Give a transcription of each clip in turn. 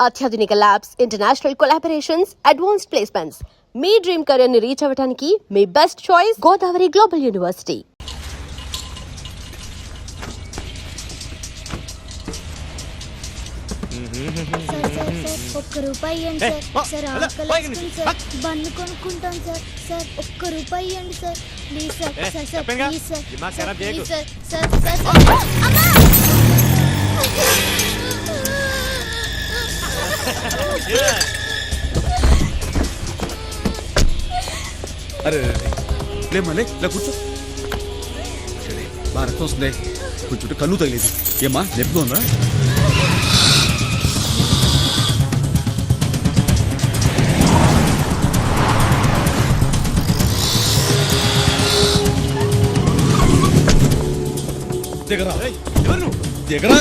అత్యాధునిక labs, international collaborations, advanced placements. మీ dream career ని రీచ్ అవ్వడానికి మీ best choice Godavari global university. ఒక్క రూపాయి ఇవ్వండి సార్. ఆకలి సార్, బన్ను కొనుక్కుంటాం సార్. సార్ ఒక్క రూపాయి ఇవ్వండి sir, please sir. Sir sir please sir, please sir. Sir sir అరే లేమలే ఇలా కూర్చో. బాగా రక్తం వస్తుంది, కొంచెం కన్ను తగిలేదు. ఏమ్మా నొప్పిగా ఉందా? దిగరా దిగరా.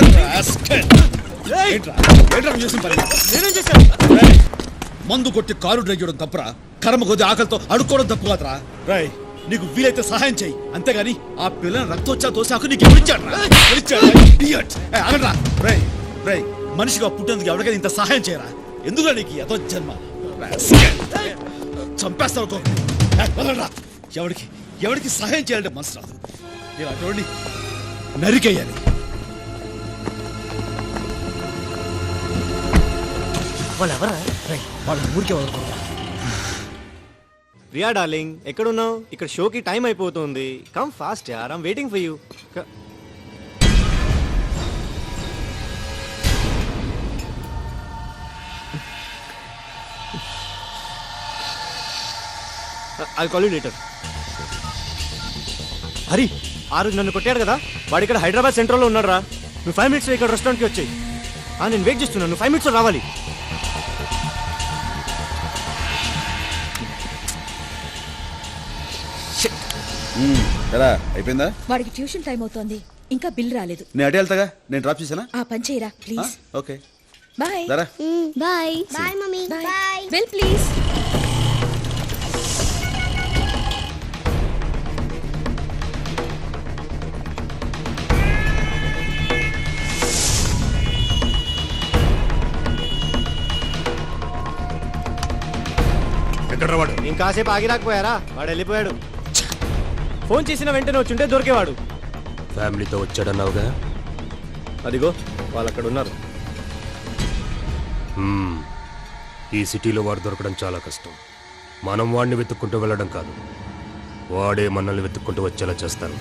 మందు కొట్టి కారు డ్రైవ్ చేయడం తప్పురా. కర్మ కొద్ది ఆకలితో అడుక్కోవడం తప్పు కాదురా. రాయ్ నీకు వీలైతే సహాయం చెయ్యి, అంతేగాని ఆ పిల్లని రక్తోచ్చా తోసాకు నీకు ఎవరిచ్చాడురా? రై రై మనిషిగా పుట్టేందుకు ఎవరికైనా ఇంత సహాయం చేయరా? ఎందుకు నీకు ఏదో జన్మ చంపేస్తావు. ఎవరికి ఎవరికి సహాయం చేయాలంటే మనసు రాదు. ఇలా చూడండి, నరికేయాలి. వాళ్ళ ఊరికే వదులుకుంటా. రియా డార్లింగ్, ఎక్కడున్నావు? ఇక్కడ షోకి టైం అయిపోతుంది. కమ్ ఫాస్ట్ యార్, I'm waiting for you. I'll call you later. Hari, ఆ రోజు నన్ను కొట్టాడు కదా, వాడు ఇక్కడ హైదరాబాద్ సెంట్రల్లో ఉన్నాడు రా. నువ్వు 5 minutes ఇక్కడ రెస్టారెంట్కి వచ్చాయి. నేను వెయిట్ చేస్తున్నాను, నువ్వు 5 minutes రావాలి. ఎలా అయిపోయిందా? వాడికి ట్యూషన్ టైం అవుతోంది, ఇంకా బిల్ రాలేదు. నేను అటే వెళ్తాగా, నేను డ్రాప్ చేసానా? ఆ పని చేయరా please. Okay bye. Bye bye mummy. Bye. Bill please. ఎక్కడ వాడు? ఇంకాసేపు ఆగి రాకపోయారా? వాడు వెళ్ళిపోయాడు. ఫోన్ చేసిన వెంటనే వచ్చుంటే దొరికేవాడు. ఫ్యామిలీతో వచ్చాడన్నావుగా? అదిగో వాళ్ళు అక్కడ ఉన్నారు. ఈ సిటీలో వాడు దొరకడం చాలా కష్టం. మనం వాడిని వెతుక్కుంటూ వెళ్ళడం కాదు, వాడే మనల్ని వెతుక్కుంటూ వచ్చేలా చేస్తాను.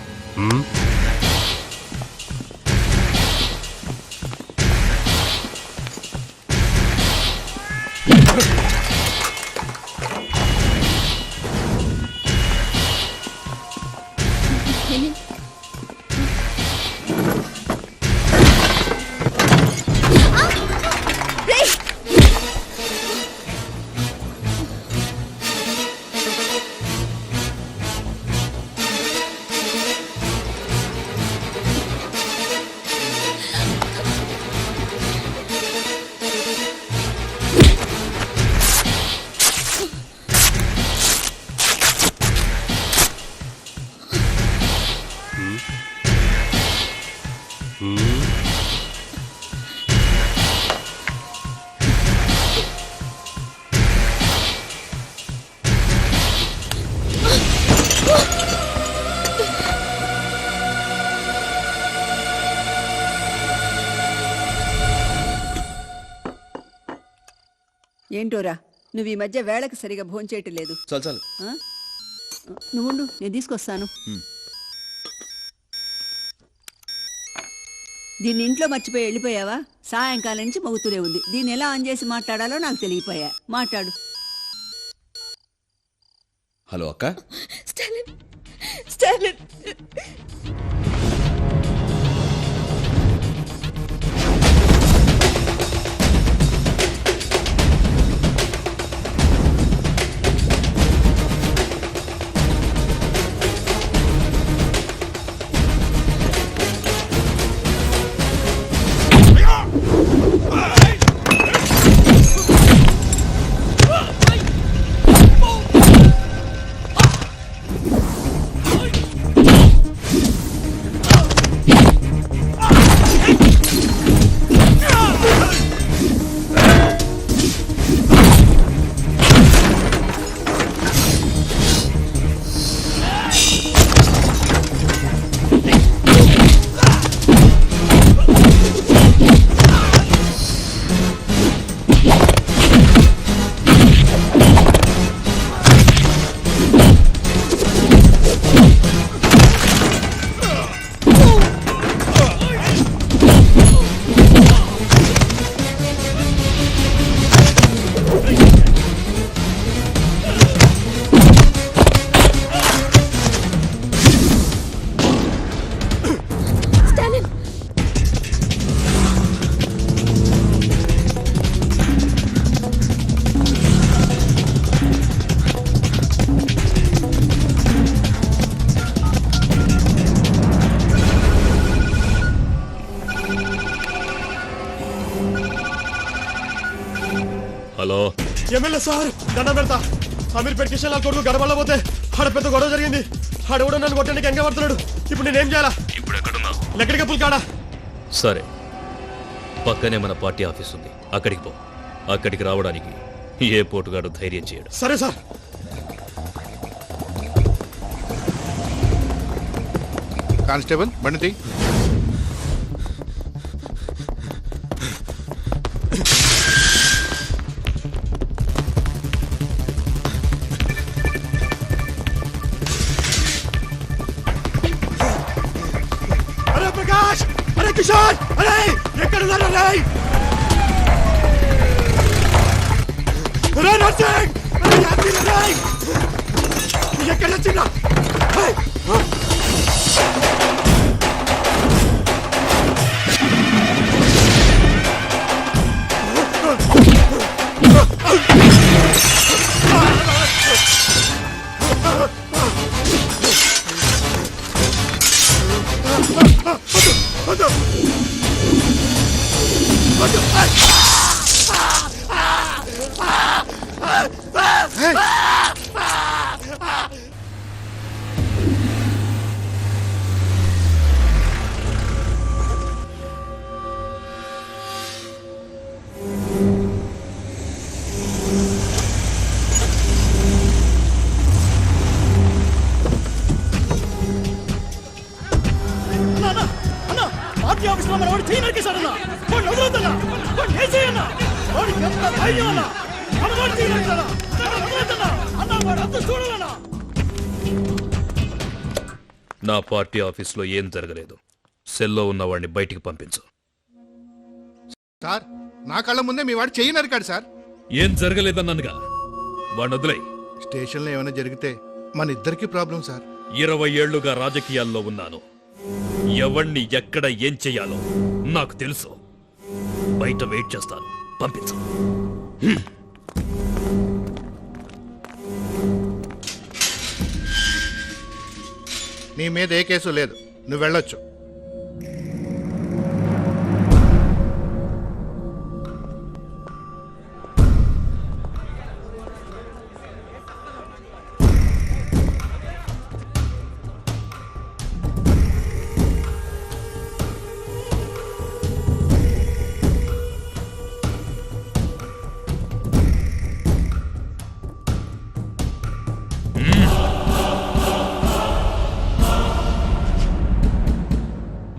ఏంటోరా, నువ్వు ఈ మధ్య వేళకు సరిగా భోంచేయటం లేదు. చాలు చాలు, నువ్వుండు, నేను తీసుకొస్తాను. దీన్ని ఇంట్లో మర్చిపోయి వెళ్ళిపోయావా? సాయంకాలం నుంచి మోగుతూనే ఉంది. దీన్ని ఎలా ఆన్ చేసి మాట్లాడాలో నాకు తెలియపోయా. మాట్లాడు. హలో అక్క. Stalin, Stalin. Hello. MLA sir దండం పెడతా. అమీర్పేట కిషన్ లాల్ కొడుకు గడపడలో పోతే ఆడ పెద్ద గొడవ జరిగింది. ఆడ కూడా నన్ను కొట్టడానికి ఎంగ పడుతున్నాడు. ఇప్పుడు నేనేం చేయాలా? ఇప్పుడు ఎక్కడున్నావు? ఎక్కడికి పుల్కాడా? సరే, పక్కనే మన పార్టీ ఆఫీస్ ఉంది, అక్కడికి పో. అక్కడికి రావడానికి ఏ పోటుగాడు ధైర్యం చేయడు. సరే సార్. కానిస్టేబుల్ బండి. అరే ప్రకాష్, అరే కిషోర్, అరే ఎక్కడ ఉన్నారు? అరే నర్సింగ్, అరే యాసిన్, అరే ఎక్కడ వచ్చినా? నా పార్టీ ఆఫీస్లో ఏం జరగలేదు. సెల్లో ఉన్న వాడిని బయటికి పంపించు. సార్, నా కళ్ళ ముందే మీ వాడు చెయ్యి నరికాడు సార్. ఏం జరగలేదన్నానుగా, వాడిని వదిలేయ్. స్టేషన్లో ఏమైనా జరిగితే మన ఇద్దరికి ప్రాబ్లం సార్. 20 ఏళ్లుగా రాజకీయాల్లో ఉన్నాను. ఎవణ్ణి ఎక్కడ ఏం చెయ్యాలో నాకు తెలుసు. బయట వెయిట్ చేస్తాను, పంపించు. నీ మీద ఏ కేసు లేదు, నువ్వు వెళ్ళొచ్చు.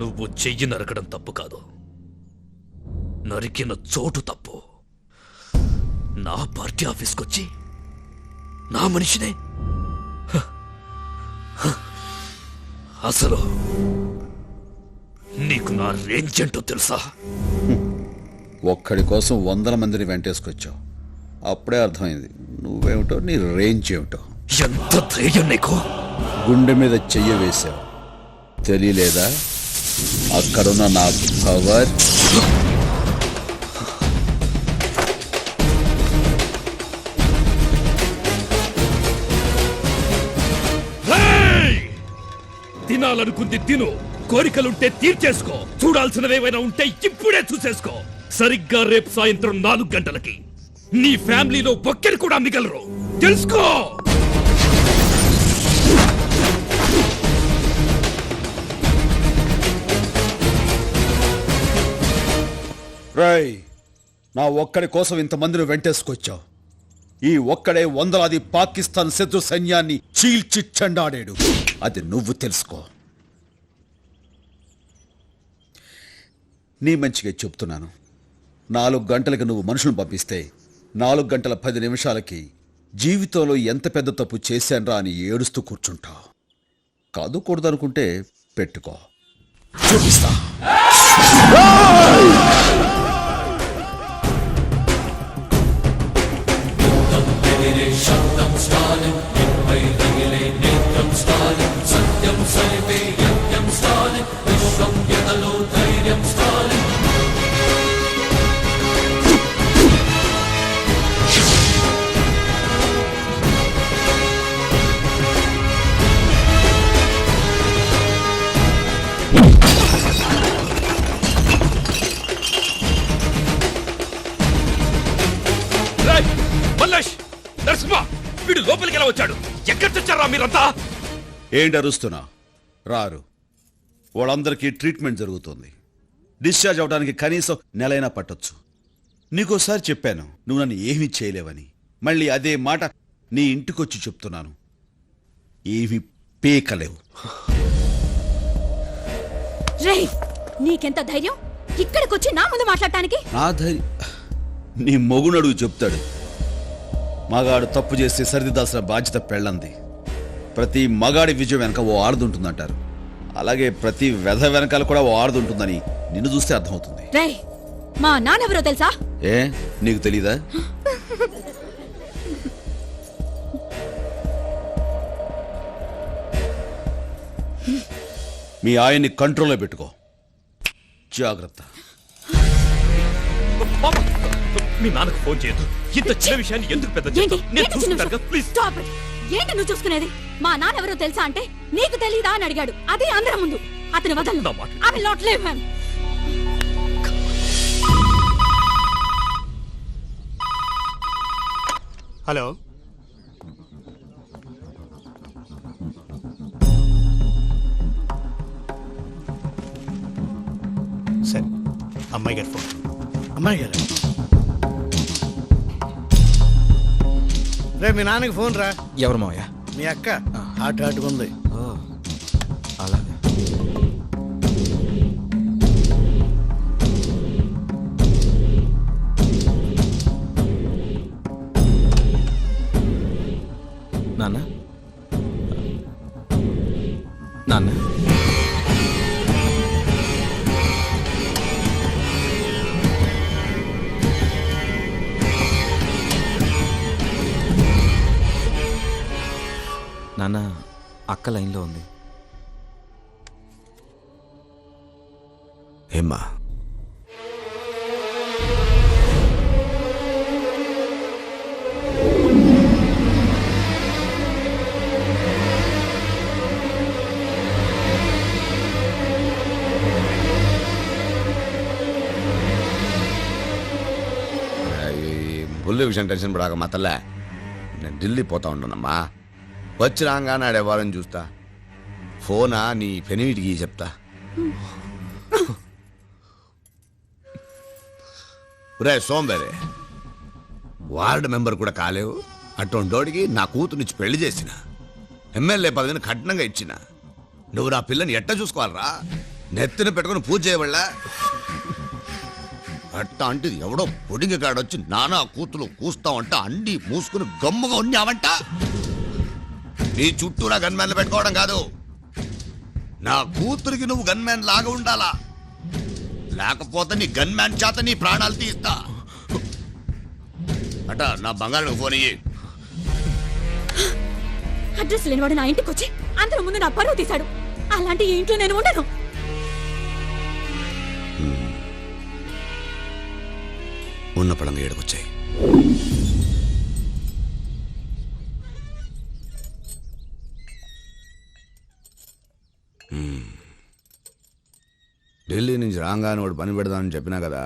నువ్వు చెయ్యి నరకడం తప్పు కాదు, నరికిన చోటు తప్పు. నా పార్టీ ఆఫీస్కొచ్చి నా మనిషినే. అసలు నీకు నా రేంజ్ ఏంటో తెలుసా? ఒక్కడి కోసం 100 మందిని వెంటేసుకొచ్చావు. అప్పుడే అర్థమైంది నువ్వేమిటో, నీ రేంజ్ ఏమిటో. ఎంత ధైర్యం నీకు? గుండె మీద చెయ్యి వేశావు, తెలియలేదా? అక్కడున్న నా పవర్. తినాలనుకుంది తిను, కోరికలుంటే తీర్చేసుకో, చూడాల్సినవేవైనా ఉంటే ఇప్పుడే చూసేసుకో. సరిగ్గా రేపు సాయంత్రం 4 గంటలకి నీ ఫ్యామిలీలో ఒక్కరు కూడా మిగలరు, తెలుసుకో. రై, నా ఒక్కడి కోసం ఇంతమందిని వెంటేసుకొచ్చావు. ఈ ఒక్కడే వందలాది పాకిస్తాన్ శత్రు సైన్యాన్ని చీల్చి చెండాడాడు. అది నువ్వు తెలుసుకో. నీ మంచిగా చెప్తున్నాను. 4 గంటలకు నువ్వు మనుషులను పంపిస్తే 4 గంటల 10 నిమిషాలకి జీవితంలో ఎంత పెద్ద తప్పు చేశాన్రా అని ఏడుస్తూ కూర్చుంటావు. కాదు కూడదనుకుంటే పెట్టుకో, చూపిస్తా. రమేష్, నరసింహ, వీడు లోపలికి ఎలా వచ్చాడు? ఎక్కడ తెచ్చారా మీరంతా? ఏంటి అరుస్తున్నా? రారు. వాళ్ళందరికీ ట్రీట్మెంట్ జరుగుతుంది. డిశ్చార్జ్ అవడానికి కనీసం నెలైనా పట్టొచ్చు. నీకోసారి చెప్పాను నువ్వు నన్ను ఏమీ చేయలేవని. మళ్ళీ అదే మాట నీ ఇంటికొచ్చి చెప్తున్నాను. ఏవి పీకలేవు. రేయ్, నీకెంత ధైర్యం ఇక్కడికొచ్చి నా ముందు మాట్లాడటానికి? నా ధైర్యం నీ మొగునడుగు చెప్తాడు. మగాడు తప్పు చేస్తే సరిదిద్దాల్సిన బాధ్యత పెళ్ళంది. ప్రతి మగాడి విజయం వెనక ఓ ఆడదుంటుందంటారు. అలాగే ప్రతి వెధ వెనకాల కూడా ఓ ఆడదుంటుందని నిన్ను చూస్తే అర్థమవుతుంది. రేయ్, మా నాన్నెవరో తెలుసా? ఏ నీకు తెలీదా? మీ ఆయన్ని కంట్రోల్లో పెట్టుకో. జాగ్రత్త. బాబా, మీ నాన్నకు ఫోన్ చేయొద్దు. ఇంత చిన్న విషయాన్ని ఎందుకు పెద్ద ఏంటి? చేస్తావు? నేను ఏంటి చిన్న చూసుకుంటాను విషయం? కదా, ప్లీజ్. Stop it. ఏంటి నువ్వు చూసుకునేది? మా నాన్నెవరో తెలుసా అంటే నీకు తెలీదా అని అడిగాడు. అదే అందరం ముందు. అతని వదలను. నా మాట. I will not leave him. Hello, సరే, అమ్మాయి గారు ఫోన్. అమ్మాయి గారు, రే మీ నాన్నకి ఫోన్ రా. ఎవరు మావయ్య? మీ అక్క హాట్ హాట్గా ఉంది. అలాగే. నాన్న, నాన్న, నాన్న, అక్క లైన్లో ఉంది. ఏమ్మా? బుల్లి విషయం టెన్షన్ పడాక మా తల్లే, నేను ఢిల్లీ పోతా ఉన్నానమ్మా. వచ్చి రాగానే ఆడేవారని చూస్తా. ఫోనా నీ పెనిమిటికి చెప్తా. రే సోంబేరే, వార్డు మెంబర్ కూడా కాలేవు. అటువంటోడికి నా కూతురునిచ్చి పెళ్లి చేసిన, ఎమ్మెల్యే పదవిని కఠినంగా ఇచ్చిన. నువ్వు నా పిల్లని ఎట్ట చూసుకోవాలరా? నెత్తిన పెట్టుకుని పూజ చేయబడలా? అట్ట అంటే ఎవడో పొడిగ కాడొచ్చి నానా కూతురు కూస్తావంట అండి మూసుకుని గమ్ముగా ఉన్నావంట. నీ చుట్టూరా గన్మ్యాన్లు పెట్టుకోవడం కాదు, నా కూతురికి నువ్వు గన్మ్యాన్ లాగా ఉండాలా. లేకపోతే నీ గన్మ్యాన్ చేత నీ ప్రాణాలు తీస్తా. అట నా బంగారు ఫోన్ ఇయ్యి. అడ్రస్ లేనివాడు నా ఇంటికి వచ్చి అందరి ముందు నా పరువు తీశాడు. అలాంటి ఈ ఇంట్లో నేను ఉండను. ఉన్న పడంగా ఏడుకొచ్చాయి. ఢిల్లీ నుంచి రాగానే వాడు పని పెడదామని చెప్పినా కదా,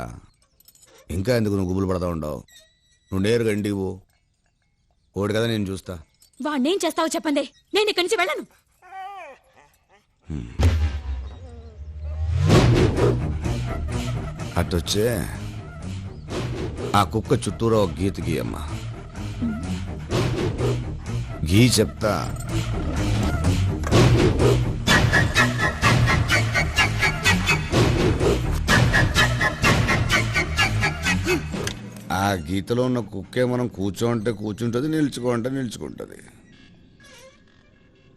ఇంకా ఎందుకు నువ్వు గుబులు పడతా ఉండవు? నువ్వు నేరుగా ఇంటికి పో. ఓడి కదా నేను చూస్తా. వాడినేం చేస్తావో చెప్పండి, నేను ఇక్కడి నుంచి వెళ్ళను. అట్టొచ్చే ఆ కుక్క చుట్టూరా ఒక గీత గీయమ్మా. గీ చెప్తా. ఆ గీతలో ఉన్న కుక్కే మనం కూర్చోంటే కూర్చుంటుంది, నిల్చుకోంటే నిల్చుకుంటుంది.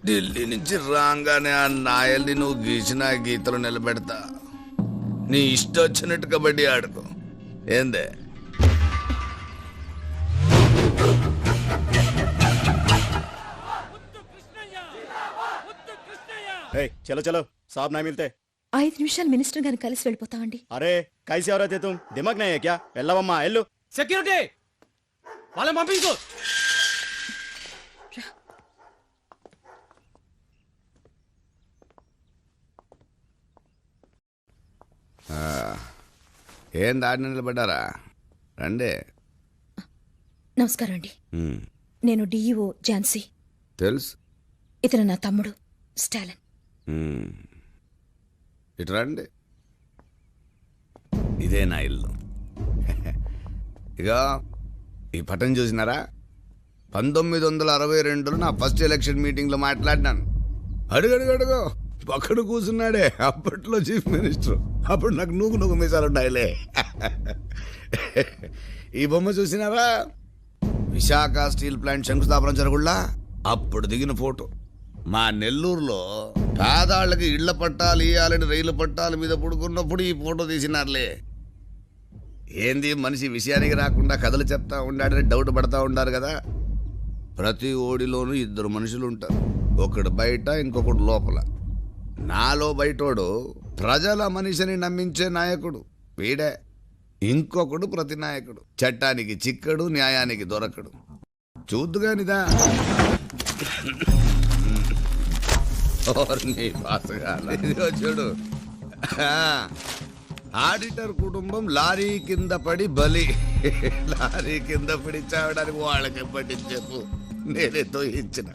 ఢిల్లీ నుంచి రాగానే ఆ నాయల్ని నువ్వు గీసిన గీతలో నిలబెడతా. నీ ఇష్టం వచ్చినట్టు కబడ్డీ ఆడుకో. ఏందే? చలో చలో, సాబ్ నా మిల్తే. 5 నిమిషాలు మినిస్టర్ గారిని కలిసి వెళ్ళిపోతామండి. అరే కైసి ఎవరైతే తుమ్ దిమాగ్ నయ్యే క్యా? వెళ్ళవమ్మా వెళ్ళు. సెక్యూరిటీ వాళ్ళని పంపించు. ఏం దాడి నిలబడ్డారా? రండి. నమస్కారం అండి. నేను డిఈఓ ఝాన్సీ. తెలుసు. ఇతను నా తమ్ముడు స్టాలిన్. ఇటు రండి. ఇదే నా ఇల్లు. ఇక ఈ పటం చూసినారా? 1962లో నా ఫస్ట్ ఎలక్షన్ మీటింగ్లో మాట్లాడినాను. అడుగడుగడుగో పక్కన కూర్చున్నాడే అప్పట్లో చీఫ్ మినిస్టర్. అప్పుడు నాకు నూగు మీసాలు ఉన్నాయిలే. ఈ బొమ్మ చూసినారా? విశాఖ స్టీల్ ప్లాంట్ శంకుస్థాపన జరుగుళ్ళ అప్పుడు దిగిన ఫోటో. మా నెల్లూరులో పేదాళ్ళకి ఇళ్ల పట్టాలు ఇయ్యాలని రైలు పట్టాల మీద పడుకున్నప్పుడు ఈ ఫోటో తీసినారులే. ఏంది మనిషి విషయానికి రాకుండా కథలు చెప్తా ఉండాడని డౌట్ పడతా ఉండారు కదా. ప్రతి ఓడిలోనూ 2 మనుషులు ఉంటారు. ఒకడు బయట, ఇంకొకడు లోపల. నాలో బయటోడు ప్రజల మనిషిని నమ్మించే నాయకుడు వీడే. ఇంకొకడు ప్రతి నాయకుడు చట్టానికి చిక్కడు, న్యాయానికి దొరకడు. చూద్దుగానిదా ఇదిగో చూడు. ఆడిటర్ కుటుంబం లారీ కింద పడి బలి. లారీ కింద పడి చావడానికి వాళ్ళకి పట్టించెప్పు. నేనే తోయించిన.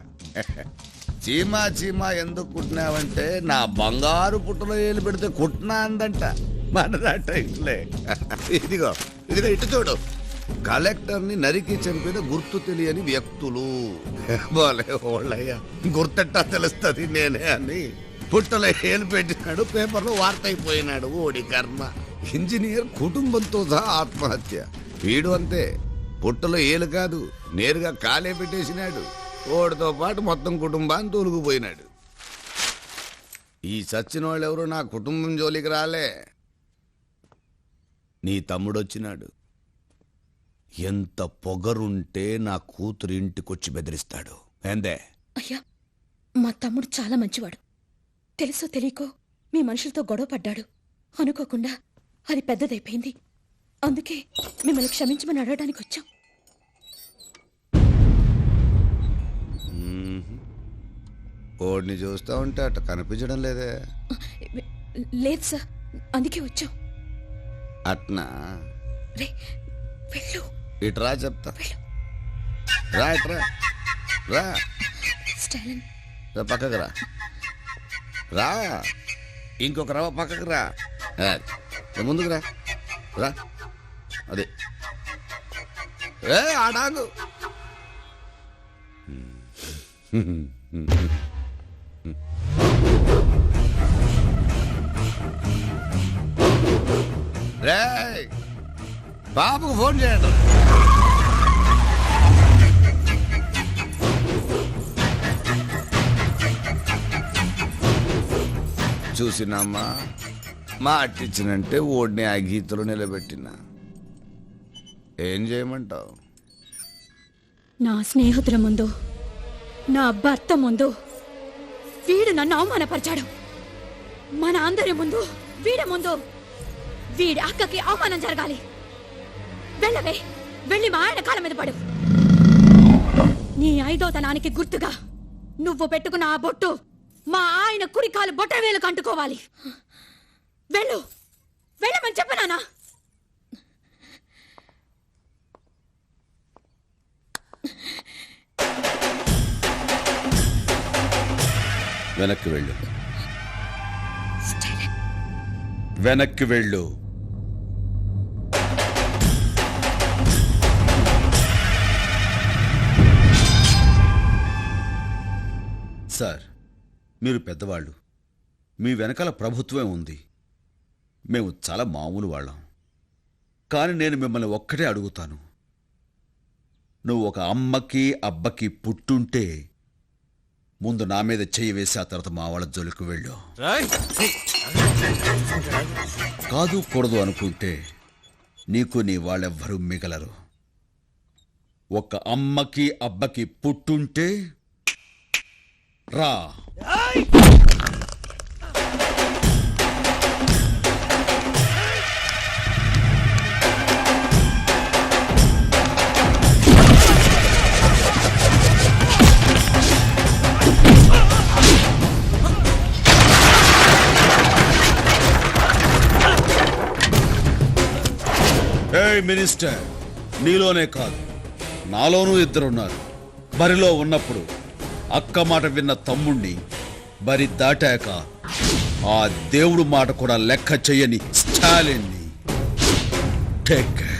చీమా చీమా ఎందుకు కుట్టినావంటే నా బంగారు పుట్టలో ఏలు పెడితే కుట్టినా అందంట. మనదాట ఇట్లే. ఇదిగో ఇదిగో ఇటు చూడు. కలెక్టర్ని నరికి చంపిన గుర్తు తెలియని వ్యక్తులు. బాలే ఓళ్ళయ్యా, గుర్తెట్టా తెలుస్తుంది నేనే అని పుట్టలో ఏలు పెట్టినాడు. పేపర్లో వార్త అయిపోయినాడు. ఓడి కర్మ. ఇంజనీర్ కుటుంబంతో సహా ఆత్మహత్య. వీడు అంతే. పుట్టలో ఏలు కాదు, నేరుగా కాలే పెట్టేసినాడు. ఓడితో పాటు మొత్తం కుటుంబాన్ని తోలుకుపోయినాడు. ఈ చచ్చిన వాళ్ళు ఎవరు నా కుటుంబం జోలికి రాలే. నీ తమ్ముడు వచ్చినాడు. ఎంత పొగరుంటే నా కూతురు ఇంటికొచ్చి బెదిరిస్తాడు. ఏందే? అయ్యా, మా తమ్ముడు చాలా మంచివాడు. తెలుసో తెలియకో మీ మనుషులతో గొడవ పడ్డాడు. అనుకోకుండా అది పెద్దదైపోయింది. అందుకే మిమ్మల్ని క్షమించమని అడగడానికి వచ్చాం. ఓడిని చూస్తా ఉంటే అట్ట కనిపించడం లేదే. లేదు సార్, అందుకే వచ్చాం. అట్నా? రే వెళ్ళు. ఇట్రా చెప్తా. రా ఇట్రా. రా స్టాలిన్, రా పక్కకు రా. రా ఇంకొక రవ పక్కకు రా. ముందుకు రా. రా అదే ఆడాగు. రే బాబుకు ఫోన్ చేయండి. చూసినామ్మా, మా అట్టిచ్చినంటే ఓడిని ఆ గీతలో నిలబెట్టినా. ఏం చేయమంటావు? నా స్నేహితుల ముందు, నా భర్త ముందు వీడు నన్ను అవమానపరిచాడు. మన అందరి ముందు, వీడి ముందు వీడి అక్కకి అవమానం జరగాలి. వెళ్ళవే, వెళ్ళి మా ఆయన కాళ్ళ మీద పడు. నీ 5వ గుర్తుగా నువ్వు పెట్టుకున్న ఆ బొట్టు మా ఆయన కుడి కాలు బొట్ట వేలకు అంటుకోవాలి. వెళ్ళు, వెళ్ళమని చెప్పనానా? వెనక్కి వెళ్ళు. వెనక్కి వెళ్ళు. సార్, మీరు పెద్దవాళ్ళు. మీ వెనకాల ప్రభుత్వమే ఉంది. మేము చాలా మామూలు వాళ్ళం. కానీ నేను మిమ్మల్ని ఒక్కటే అడుగుతాను. నువ్వు ఒక అమ్మకి అబ్బకి పుట్టుంటే ముందు నా మీద చెయ్యి వేసి ఆ తర్వాత మా వాళ్ళ జోలికి వెళ్ళు. కాదు కూడదు అనుకుంటే నీకు నీ వాళ్ళెవ్వరూ మిగలరు. ఒక అమ్మకి అబ్బకి పుట్టుంటే రా. మినిస్టర్, నీలోనే కాదు నాలోనూ ఇద్దరున్నారు. బరిలో ఉన్నప్పుడు అక్క మాట విన్న తమ్ముణ్ణి, బరి దాటాక ఆ దేవుడు మాట కూడా లెక్క చెయ్యని స్టాలిన్ని. Take care.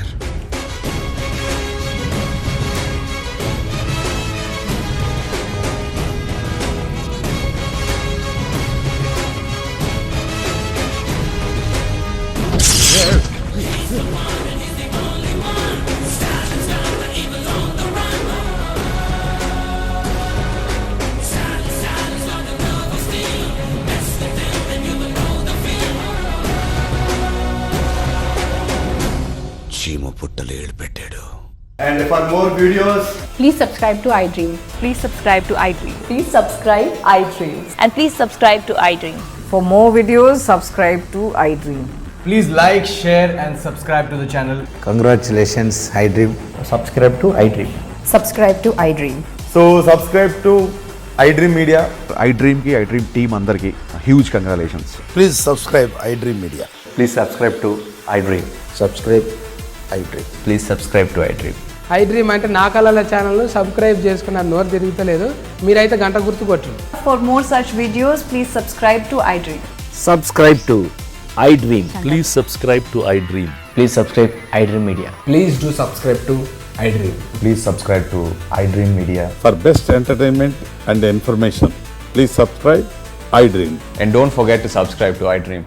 చీమ పుట్టలు ఏడు పెట్టాడు. And for more videos, Please subscribe to iDream. Please subscribe to iDream. Please subscribe iDream. And please subscribe to iDream. For more videos, subscribe to iDream. please like, share, and subscribe to the channel. Congratulations, iDream. Subscribe to iDream. Subscribe to iDream. So, subscribe to iDream Media. iDream ki iDream team andarki huge congratulations. Please subscribe iDream media. Please subscribe to iDream. Subscribe iDream. Please subscribe to iDream. iDream అంటే నా కళల channel subscribe చేసుకున్న నోరు తిరుగుతలేదు. మీరైతే గంట గుర్తు కొట్టండి. For more such videos, please subscribe to iDream. Subscribe to iDream. Please subscribe to iDream. Please subscribe iDream Media. Please do subscribe to iDream. Please subscribe to iDream Media. For best entertainment and information, please subscribe iDream. And don't forget to subscribe to iDream.